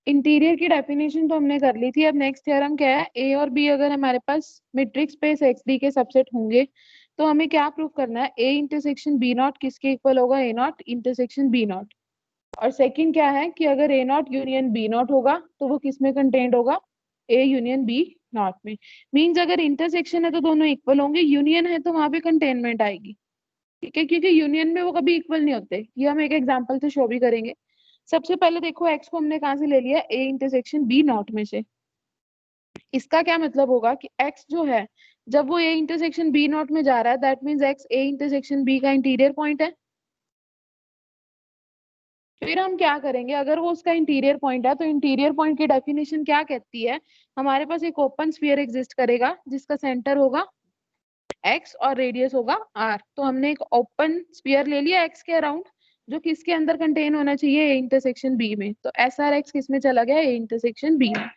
Interior की definition तो हमने कर ली थी। अब नेक्स्ट थ्योरम क्या है, ए और बी अगर हमारे पास मीट्रिक स्पेस एक्स डी के सबसेट होंगे तो हमें क्या प्रूव करना है, ए इंटरसेक्शन बी नॉट किसके इक्वल होगा, ए नॉट इंटरसेक्शन बी नॉट। और सेकंड क्या है कि अगर ए नॉट यूनियन बी नॉट होगा तो वो किस में कंटेन्ड होगा, ए यूनियन बी नॉट में। मीन्स अगर इंटरसेक्शन है तो दोनों इक्वल होंगे, यूनियन है तो वहां पे कंटेनमेंट आएगी। ठीक है, क्योंकि यूनियन में वो कभी इक्वल नहीं होते, ये हम एक एग्जांपल से शो भी करेंगे। सबसे पहले देखो एक्स को हमने कहाँ से ले लिया, ए इंटरसेक्शन बी नॉट में से। इसका क्या मतलब होगा कि एक्स जो है जब वो ए इंटरसेक्शन बी नॉट में जा रहा है that means X A intersection B का इंटीरियर पॉइंट है। फिर हम क्या करेंगे, अगर वो उसका इंटीरियर पॉइंट है तो इंटीरियर पॉइंट की डेफिनेशन क्या कहती है, हमारे पास एक ओपन स्फीयर एग्जिस्ट करेगा जिसका सेंटर होगा एक्स और रेडियस होगा आर। तो हमने एक ओपन स्फीयर ले लिया एक्स के अराउंड जो किसके अंदर कंटेन होना चाहिए, ए इंटरसेक्शन बी में। तो एस आर एक्स किस में चला गया, ए इंटरसेक्शन बी में।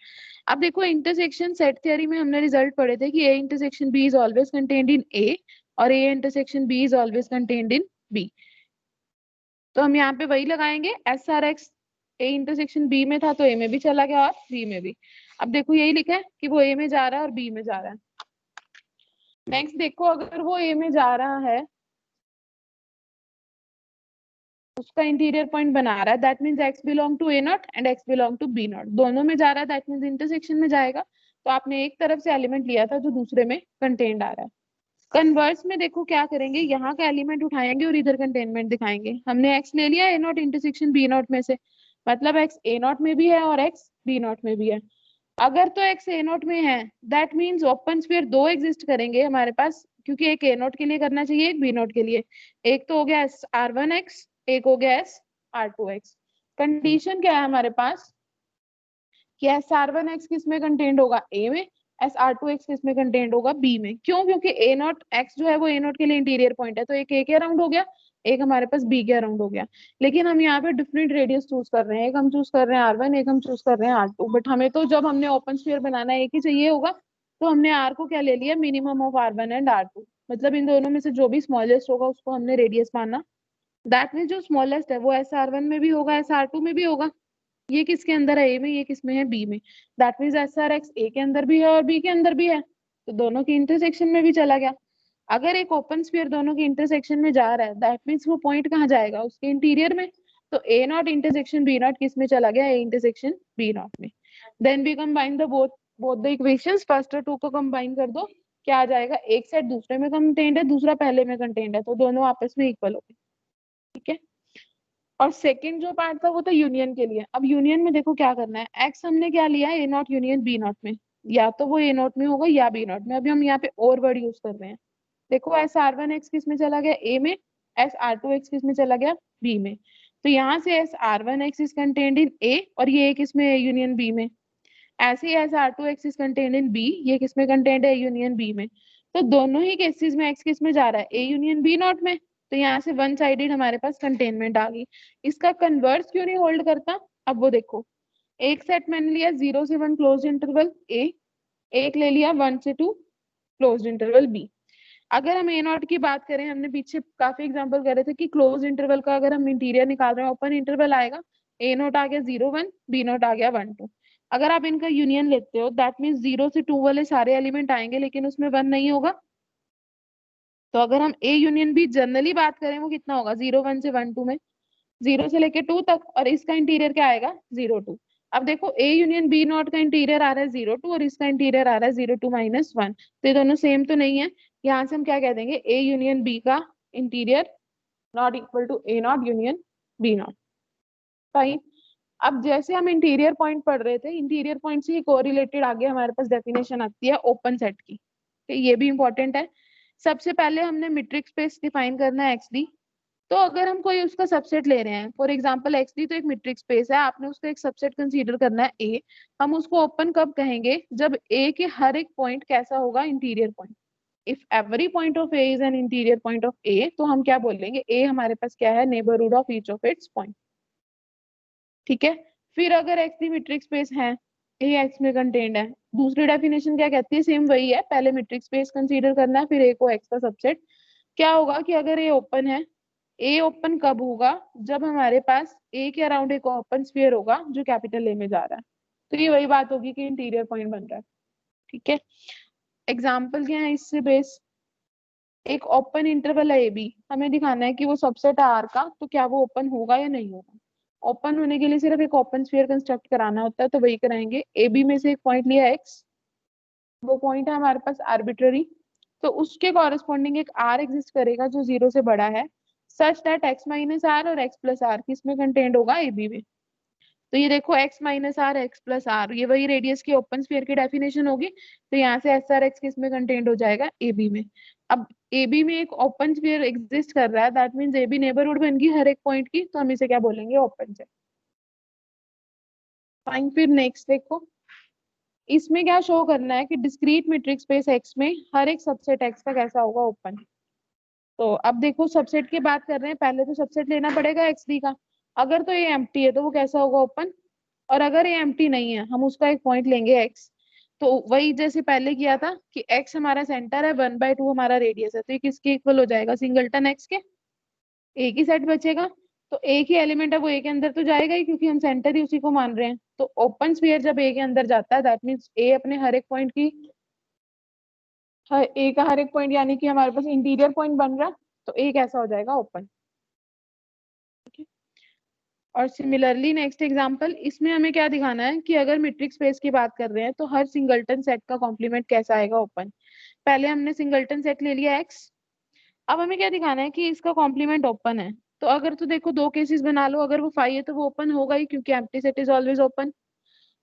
अब देखो इंटरसेक्शन सेट थ्योरी में हमने रिजल्ट पढ़े थे कि A intersection B is always contained in A और A intersection B is always contained in B. तो हम यहाँ पे वही लगाएंगे, S R X A intersection B में था तो ए में भी चला गया और बी में भी। अब देखो यही लिखा है कि वो ए में जा रहा है और बी में जा रहा है। नेक्स्ट देखो अगर वो ए में जा रहा है उसका इंटीरियर पॉइंट बना रहा है that means X belong to A not and X belong to B not, दोनों में जा रहा है दैट मीन्स इंटरसेक्शन में जाएगा। तो आपने एक तरफ से एलिमेंट लिया था जो दूसरे में कंटेन्ड आ रहा है। कन्वर्स में देखो क्या करेंगे, यहाँ का एलिमेंट उठाएंगे और इधर कंटेनमेंट दिखाएंगे। हमने एक्स ले लिया ए नॉट इंटरसेक्शन बी नॉट में से, मतलब एक्स ए नॉट में भी है और एक्स बी नॉट में भी है। अगर तो एक्स ए नॉट में है दैट मीन्स ओपन स्फीयर दो एग्जिस्ट करेंगे हमारे पास, क्योंकि एक ए नॉट के लिए करना चाहिए एक बी नॉट के लिए। एक तो हो गया एस आर वन एक्स, एक हो गया S R two X. Condition क्या है हमारे पास कि एस आर वन एक्स किस में कंटेन्ड होगा, ए में। एस आर टू एक्स किस में कंटेन्ड होगा, बी में। क्यों, क्योंकि ए नॉट एक्स जो है वो ए नॉट के लिए इंटीरियर पॉइंट है, तो एक ए के अराउंड हो गया, एक हमारे पास बी के अराउंड हो गया। लेकिन हम यहाँ पे डिफरेंट रेडियस चूज कर रहे हैं, एक हम चूज कर रहे हैं आर वन, एक हम चूज कर रहे हैं आर टू। बट हमें तो जब हमने ओपन स्फीयर बनाना है एक ही चाहिए होगा, तो हमने आर को क्या ले लिया, minimum of R one and R two. मतलब इन दोनों में से जो भी स्मॉलेस्ट होगा उसको हमने रेडियस माना। दैट मीन्स जो स्मॉलेस्ट है वो एस आर वन में भी होगा एस आर टू में भी होगा। ये किसके अंदर है, ए में, ये किस में है, बी में। That means S R X A के अंदर भी है और बी के अंदर भी है, तो दोनों की इंटरसेक्शन में भी चला गया। अगर एक ओपन स्फीयर दोनों की इंटरसेक्शन में जा रहा है दैट मीन्स वो पॉइंट कहाँ जाएगा, उसके इंटीरियर में। तो A not intersection B not किस में चला गया, ए इंटरसेक्शन बी नॉट में। Then we combine the both both the equations, first और टू को कंबाइन कर दो, क्या आ जाएगा, एक सेट दूसरे में कंटेन्ड है दूसरा पहले में कंटेन्ड है, तो दोनों आपस में इक्वल हो गए। ठीक है। और सेकंड जो पार्ट था वो था यूनियन के लिए। अब यूनियन में देखो क्या करना है, एक्स हमने क्या लिया है, ए नॉट यूनियन बी नॉट में। या तो वो ए नॉट में होगा या बी नॉट में। अभी हम यहाँ पे और वर्ड यूज कर रहे हैं। देखो एस आर वन एक्स किस में चला गया, ए में। एस आर टू एक्स किस में चला गया, बी में। तो यहाँ से S R one X is contained in A और ये ए किस में है, यूनियन बी में। ऐसे ही S R two X is contained in B, ये किस में कंटेन्ड है, यूनियन बी में। तो दोनों ही केसेस में एक्स किस में जा रहा है, ए यूनियन बी नॉट में। तो यहाँ से वन साइडेड हमारे पास कंटेनमेंट आ गई। इसका कन्वर्स क्यों नहीं होल्ड करता, अब वो देखो। एक सेट मैंने लिया 0 से 1 क्लोज इंटरवल ए, एक ले लिया 1 से 2 क्लोज इंटरवल बी। अगर हम ए नॉट की बात करें, हमने पीछे काफी एग्जांपल करे थे कि क्लोज इंटरवल का अगर हम इंटीरियर निकाल रहे हैं ओपन इंटरवल आएगा, ए नॉट आ गया 0 1, बी नॉट आ गया 1 2। अगर आप इनका यूनियन लेते हो दैट मीन्स 0 से 2 वाले सारे एलिमेंट आएंगे लेकिन उसमें 1 नहीं होगा। तो अगर हम ए यूनियन बी जनरली बात करें वो कितना होगा, 0 1 से 1 2 में, 0 से लेके 2 तक, और इसका इंटीरियर क्या आएगा, 0 2। अब देखो ए यूनियन बी नॉट का इंटीरियर आ रहा है 0 2 और इसका इंटीरियर आ रहा है 0 2 - 1, तो ये दोनों सेम तो नहीं है। यहाँ से हम क्या कह देंगे, ए यूनियन बी का interior not equal to A not union B not. Fine. अब जैसे हम इंटीरियर पॉइंट पढ़ रहे थे, इंटीरियर पॉइंट से ही कोरिलेटेड आगे हमारे पास डेफिनेशन आती है ओपन सेट की। ये भी इंपॉर्टेंट है। सबसे पहले हमने मीट्रिक स्पेस डिफाइन करना है एक्स डी। तो अगर हम कोई उसका सबसेट ले रहे हैं, फॉर एग्जांपल एक्स डी तो एक मीट्रिक स्पेस है, आपने उसका एक सबसेट कंसीडर करना है ए। हम उसको ओपन कब कहेंगे, जब ए के हर एक पॉइंट कैसा होगा, interior point. If every point of A is an interior point of A, तो हम क्या बोलेंगे, ए हमारे पास क्या है, neighbourhood of each of its point. ठीक है। फिर अगर एक्स दी मीट्रिक स्पेस है, ए एक्स में कंटेन्ड है, दूसरी डेफिनेशन क्या कहती है, सेम वही है, पहले मीट्रिक स्पेस कंसीडर करना है फिर ए को एक्स का सबसेट। क्या होगा कि अगर ए ओपन है, ए ओपन कब होगा? जब हमारे पास ए के अराउंड एक ओपन स्फीयर होगा जो कैपिटल ए में जा रहा है। तो ये वही बात होगी कि इंटीरियर पॉइंट बन रहा है। ठीक है, एग्जाम्पल क्या है इससे बेस? एक ओपन इंटरवल है ए बी, हमें दिखाना है कि वो सबसेट है आर का, तो क्या वो ओपन होगा या नहीं होगा। ओपन होने के लिए सिर्फ एक ओपन स्फीयर कंस्ट्रक्ट कराना होता है, तो वही कराएंगे। ए बी में से एक पॉइंट लिया एक्स, वो पॉइंट है हमारे पास आर्बिट्ररी, तो उसके कॉरेस्पॉन्डिंग एक आर एग्जिस्ट करेगा जो 0 से बड़ा है, such that X minus R और एक्स प्लस आर किसमें कंटेंट होगा? ए बी में। तो ये देखो X minus R X plus R, ये वही रेडियस की ओपन स्फीयर की डेफिनेशन होगी। तो यहाँ से एस आर एक्स किस में कंटेंट हो जाएगा? ए बी में। अब ए बी में एक ओपन स्फीयर एग्जिस्ट कर रहा है, that means A B neighbourhood बन गई हर एक पॉइंट की, तो हम इसे क्या बोलेंगे? ओपन से। फाइन, फिर नेक्स्ट देखो, इसमें क्या शो करना है कि डिस्क्रीट मीट्रिक स्पेस एक्स में हर एक सबसेट एक्स का कैसा होगा? ओपन। तो अब देखो सबसेट की बात कर रहे हैं, पहले तो सबसेट लेना पड़ेगा एक्स डी का। अगर तो ये एम्प्टी है तो वो कैसा होगा? ओपन। और अगर ये एम्प्टी नहीं है, हम उसका एक पॉइंट लेंगे एक्स। तो वही जैसे पहले किया था कि एक्स हमारा सेंटर है, 1/2 हमारा रेडियस है, तो ये किसके इक्वल हो जाएगा? सिंगलटन एक्स के। एक ही सेट बचेगा, तो एक ही एलिमेंट है वो ए के अंदर तो जाएगा ही, क्योंकि हम सेंटर ही उसी को मान रहे हैं। तो ओपन स्फीयर जब ए के अंदर जाता है, दैट मीन्स ए अपने हर एक पॉइंट की, ए का हर एक पॉइंट यानी कि हमारे पास इंटीरियर पॉइंट बन रहा है, तो ए कैसा हो जाएगा? ओपन। और सिमिलरली नेक्स्ट एग्जांपल, इसमें हमें क्या दिखाना है कि अगर मीट्रिक स्पेस की बात कर रहे हैं तो हर सिंगलटन सेट का कॉम्प्लीमेंट कैसा आएगा? ओपन। पहले हमने सिंगलटन सेट ले लिया एक्स, अब हमें क्या दिखाना है कि इसका कॉम्प्लीमेंट ओपन है। तो अगर तो देखो दो केसेस बना लो, अगर वो फाई है तो वो ओपन होगा ही, क्योंकि empty set is always open.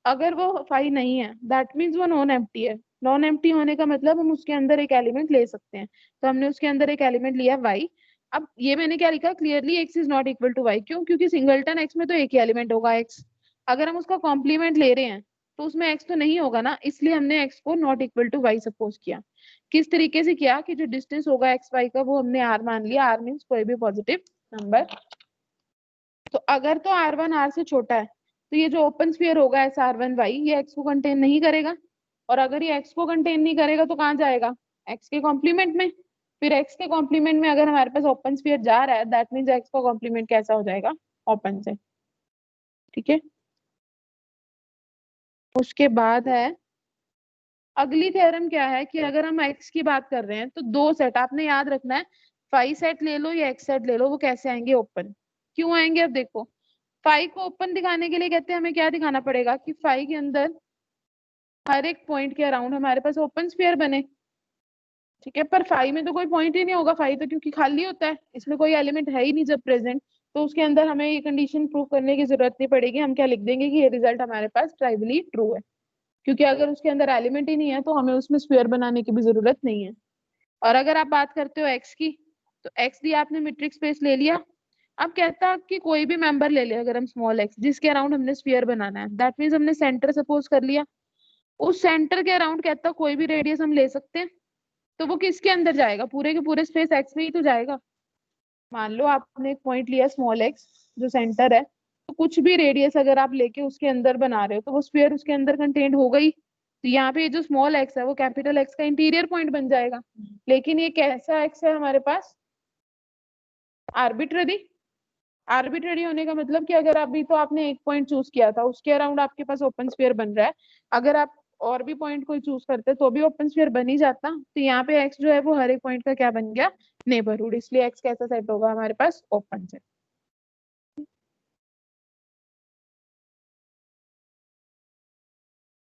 अगर वो फाई नहीं है, दैट मीन्स वो नॉन एम्प्टी है। नॉन एम्प्टी होने का मतलब हम उसके अंदर एक एलिमेंट ले सकते हैं, तो हमने उसके अंदर एक एलिमेंट लिया वाई। अब ये मैंने क्या लिखा? Clearly X is not equal to Y. क्यों? क्योंकि सिंगलटन एक्स में तो एक ही एलिमेंट होगा एक्स। अगर हम उसका कॉम्प्लीमेंट ले रहे हैं तो उसमें एक्स तो नहीं होगा ना, इसलिए हमने एक्स को not equal to Y suppose किया। किस तरीके से किया कि जो डिस्टेंस होगा एक्स वाई का वो हमने आर मान लिया, आर मीन्स कोई भी पॉजिटिव नंबर। तो अगर तो आर वन आर से छोटा है, तो ये जो ओपन स्फीयर होगा एस आर वन वाई, ये एक्स को कंटेन नहीं करेगा। और अगर ये एक्स को कंटेन नहीं करेगा तो कहाँ जाएगा? एक्स के कॉम्प्लीमेंट में। फिर एक्स के कॉम्प्लीमेंट में अगर हमारे पास ओपन स्फीयर जा रहा है, दैट मीन्स एक्स का कॉम्प्लीमेंट कैसा हो जाएगा? ओपन से। ठीक है, उसके बाद है अगली थ्योरम, क्या है कि अगर हम एक्स की बात कर रहे हैं तो दो सेट आपने याद रखना है, फाइव सेट ले लो या एक्स सेट ले लो, वो कैसे आएंगे? ओपन। क्यों आएंगे? अब देखो, फाइव को ओपन दिखाने के लिए कहते हैं हमें क्या दिखाना पड़ेगा कि फाइव के अंदर हर एक पॉइंट के अराउंड हमारे पास ओपन स्फीयर बने। ठीक है, पर फाइव में तो कोई पॉइंट ही नहीं होगा, फाइव तो क्योंकि खाली होता है, इसमें कोई एलिमेंट है ही नहीं जब प्रेजेंट। तो उसके अंदर हमें ये कंडीशन प्रूव करने की जरूरत नहीं पड़ेगी, हम क्या लिख देंगे कि ये रिजल्ट हमारे पास ट्राइवली ट्रू है। क्योंकि अगर उसके अंदर एलिमेंट ही नहीं है तो हमें उसमें स्फीयर बनाने की भी जरूरत नहीं है। और अगर आप बात करते हो एक्स की, तो एक्स दी आपने मीट्रिक स्पेस ले लिया। अब कहता कि कोई भी मेंबर ले ले अगर हम स्मॉल एक्स, जिसके अराउंड हमने स्फीयर बनाना है, दैट मीन्स हमने सेंटर सपोज कर लिया। उस सेंटर के अराउंड कहता कोई भी रेडियस हम ले सकते हैं। तो वो किसके अंदर जाएगा? पूरे के पूरे स्पेस एक्स में ही तो जाएगा। मान लो आपने एक पॉइंट लिया स्मॉल एक्स जो सेंटर है, तो कुछ भी रेडियस अगर आप लेके उसके अंदर बना रहे हो तो वो स्फीयर उसके अंदर कंटेंट हो गई। तो यहाँ पे ये जो स्मॉल एक्स है वो कैपिटल एक्स का इंटीरियर पॉइंट बन जाएगा। लेकिन ये कैसा एक्स है हमारे पास? आर्बिट्ररी। आर्बिट्ररी होने का मतलब कि अगर अभी तो आपने एक पॉइंट चूज किया था, उसके अराउंड आपके पास ओपन स्फीयर बन रहा है, अगर आप और भी पॉइंट कोई चूज करते तो भी ओपन स्फीयर बन ही जाता। तो यहाँ पे एक्स जो है वो हर एक पॉइंट का क्या बन गया? नेबरहुड। इसलिए एक्स कैसा सेट होगा हमारे पास? Open set.